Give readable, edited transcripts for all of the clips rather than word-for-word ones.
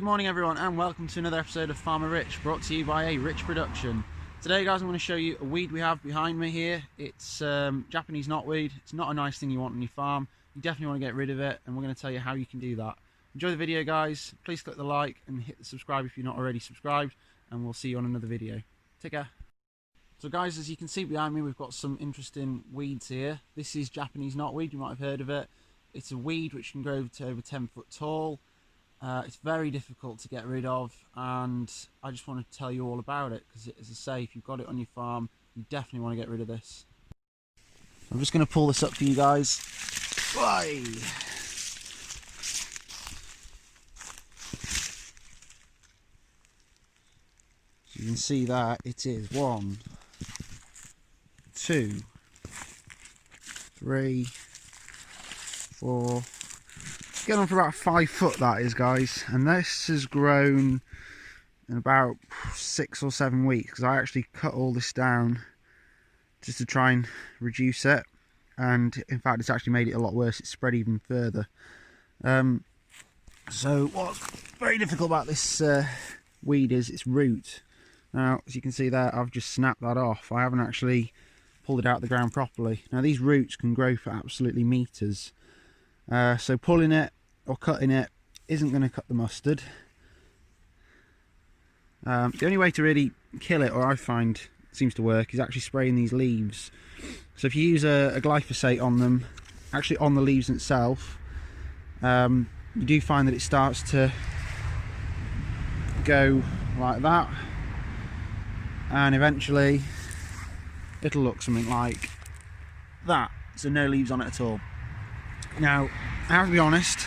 Good morning everyone and welcome to another episode of Farmer Rich, brought to you by A Rich Production. Today guys, I'm going to show you a weed we have behind me here. It's Japanese knotweed. It's not a nice thing you want on your farm. You definitely want to get rid of it, and we're going to tell you how you can do that. Enjoy the video guys, please click the like and hit the subscribe if you're not already subscribed, and we'll see you on another video. Take care. So guys, as you can see behind me, we've got some interesting weeds here. This is Japanese knotweed, you might have heard of it. It's a weed which can grow to over 10 foot tall. It's very difficult to get rid of, and I just want to tell you all about it because, as I say, if you've got it on your farm, you definitely want to get rid of this. I'm just going to pull this up for you guys. Why? So you can see that it is 1, 2, 3, 4. Getting on for about 5 foot, that is guys, and this has grown in about 6 or 7 weeks because I actually cut all this down just to try and reduce it, and in fact it's actually made it a lot worse. It's spread even further. So what's very difficult about this weed is its root. Now as you can see there, I've just snapped that off. I haven't actually pulled it out of the ground properly. Now these roots can grow for absolutely meters. So pulling it or cutting it isn't going to cut the mustard. The only way to really kill it, or I find seems to work, is actually spraying these leaves. So if you use a glyphosate on them, actually on the leaves itself, you do find that it starts to go like that, and eventually it'll look something like that. So no leaves on it at all. Now, I have to be honest,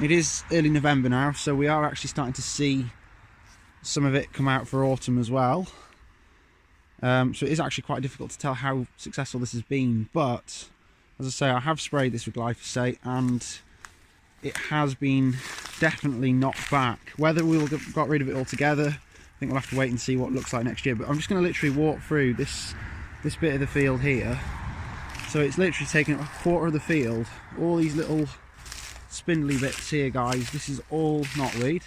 it is early November now, so we are actually starting to see some of it come out for autumn as well. So it is actually quite difficult to tell how successful this has been, but as I say, I have sprayed this with glyphosate and it has been definitely knocked back. Whether we'll have got rid of it altogether, I think we'll have to wait and see what it looks like next year, but I'm just going to literally walk through this bit of the field here. So it's literally taken up a quarter of the field. All these little spindly bits here guys, this is all knotweed.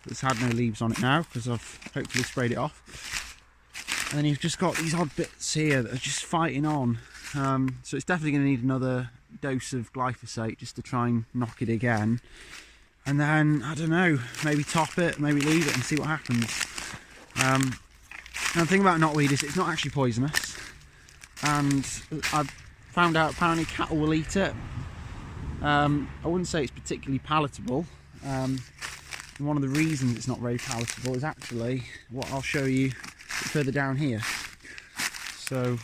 It's had no leaves on it now because I've hopefully sprayed it off. And then you've just got these odd bits here that are just fighting on. So it's definitely going to need another dose of glyphosate just to try and knock it again. And then, I don't know, maybe top it, maybe leave it and see what happens. And the thing about knotweed is it's not actually poisonous. And I've found out apparently cattle will eat it. I wouldn't say it's particularly palatable. And one of the reasons it's not very palatable is actually what I'll show you further down here. So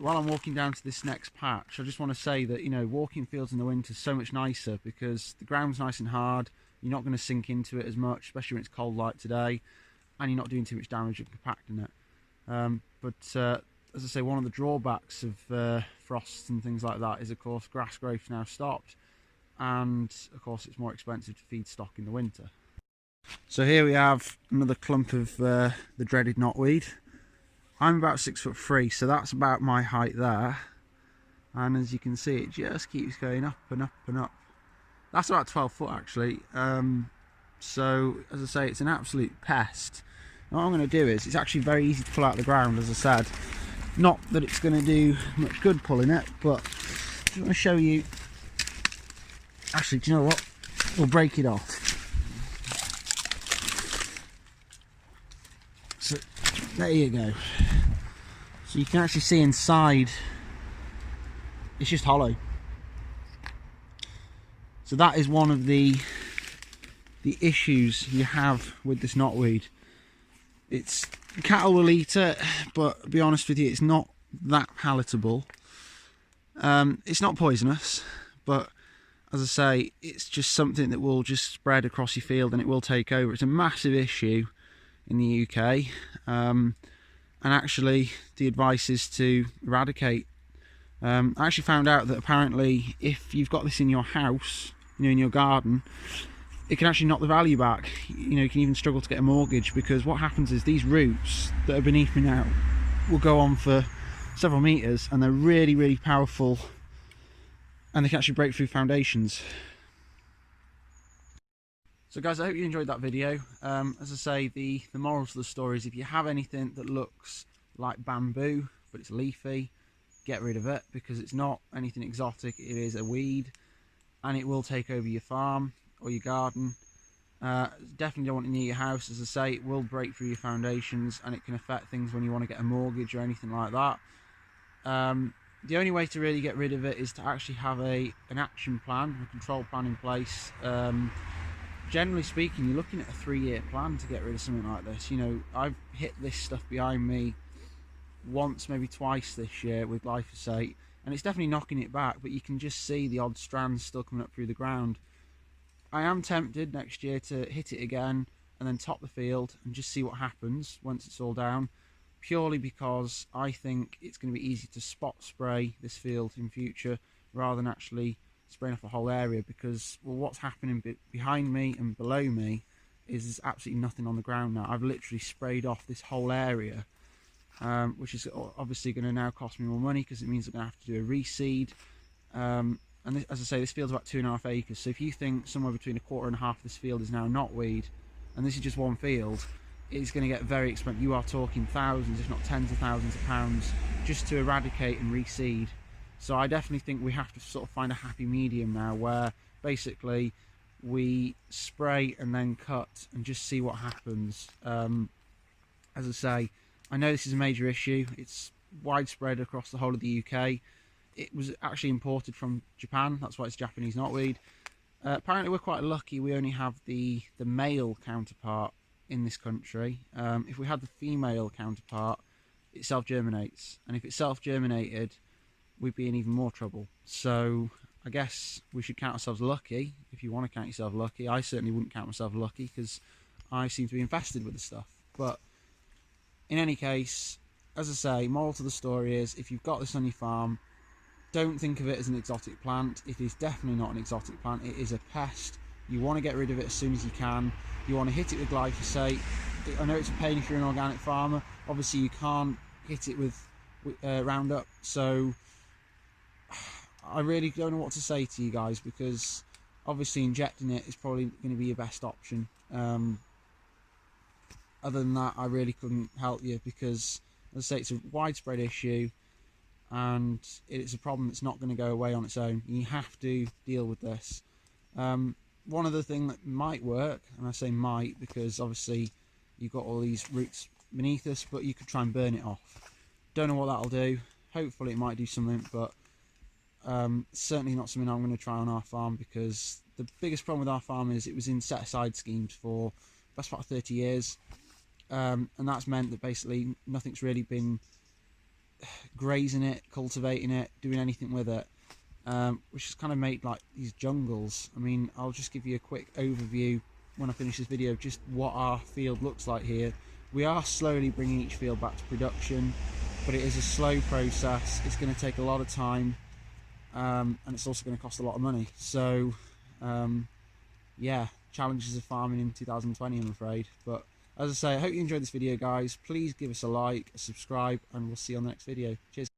while I'm walking down to this next patch, I just want to say that, you know, walking fields in the winter is so much nicer because the ground's nice and hard. You're not going to sink into it as much, especially when it's cold like today, and you're not doing too much damage and compacting it. But as I say, one of the drawbacks of frosts and things like that is, of course, grass growth now stopped, and of course it's more expensive to feed stock in the winter. So here we have another clump of the dreaded knotweed. I'm about 6'3", so that's about my height there, and as you can see, it just keeps going up and up and up. That's about 12 foot actually. So as I say, it's an absolute pest. And what I'm going to do is, it's actually very easy to pull out of the ground, as I said. Not that it's going to do much good pulling it, but I just want to show you. Actually, do you know what? We'll break it off. So there you go. So you can actually see inside, it's just hollow. So that is one of the issues you have with this knotweed. It's cattle will eat it, but to be honest with you, it's not that palatable. It's not poisonous, but as I say, it's just something that will just spread across your field and it will take over. It's a massive issue in the UK, and actually the advice is to eradicate. I actually found out that apparently if you've got this in your house, you know, in your garden, it can actually knock the value back. You know, you can even struggle to get a mortgage, because what happens is these roots that are beneath me now will go on for several meters, and they're really, really powerful, and they can actually break through foundations. So guys, I hope you enjoyed that video. As I say, the moral to the story is if you have anything that looks like bamboo but it's leafy, get rid of it, because it's not anything exotic. It is a weed, and it will take over your farm or your garden. Definitely don't want it near your house. As I say, it will break through your foundations, and it can affect things when you want to get a mortgage or anything like that. The only way to really get rid of it is to actually have an action plan, a control plan in place. Generally speaking, you're looking at a 3-year plan to get rid of something like this. You know, I've hit this stuff behind me once, maybe twice this year with glyphosate, and it's definitely knocking it back, but you can just see the odd strands still coming up through the ground. I am tempted next year to hit it again and then top the field and just see what happens once it's all down, purely because I think it's going to be easy to spot spray this field in future rather than actually spraying off a whole area, because, well, what's happening behind me and below me is there's absolutely nothing on the ground now. I've literally sprayed off this whole area, which is obviously going to now cost me more money, because it means I'm going to have to do a reseed. And this, as I say, this field's about 2.5 acres, so if you think somewhere between 1/4 and 1/2 of this field is now knotweed, and this is just one field, it's going to get very expensive. You are talking thousands, if not tens of thousands of pounds just to eradicate and reseed. So I definitely think we have to sort of find a happy medium now, where basically we spray and then cut and just see what happens. As I say, I know this is a major issue. It's widespread across the whole of the UK. It was actually imported from Japan, that's why it's Japanese knotweed. Apparently we're quite lucky, we only have the male counterpart in this country. If we had the female counterpart, it self-germinates, and if it self-germinated, we'd be in even more trouble. So I guess we should count ourselves lucky, if you want to count yourself lucky. I certainly wouldn't count myself lucky, because I seem to be infested with the stuff. But in any case, as I say, moral to the story is, if you've got this on your farm, don't think of it as an exotic plant. It is definitely not an exotic plant. It is a pest. You want to get rid of it as soon as you can. You want to hit it with glyphosate. I know it's a pain if you're an organic farmer. Obviously you can't hit it with Roundup, so I really don't know what to say to you guys, because obviously injecting it is probably going to be your best option. Other than that, I really couldn't help you, because, as I say, it's a widespread issue, and it's a problem that's not going to go away on its own. You have to deal with this. One other thing that might work, and I say might because obviously you've got all these roots beneath us, but you could try and burn it off. Don't know what that'll do. Hopefully it might do something, but certainly not something I'm going to try on our farm, because the biggest problem with our farm is it was in set-aside schemes for the best part of 30 years, and that's meant that basically nothing's really been grazing it, cultivating it, doing anything with it, which has kind of made like these jungles. I mean, I'll just give you a quick overview when I finish this video of just what our field looks like here. We are slowly bringing each field back to production, but it is a slow process. It's going to take a lot of time, and it's also going to cost a lot of money. So yeah, challenges of farming in 2020, I'm afraid. But as I say, I hope you enjoyed this video, guys. Please give us a like, a subscribe, and we'll see you on the next video. Cheers.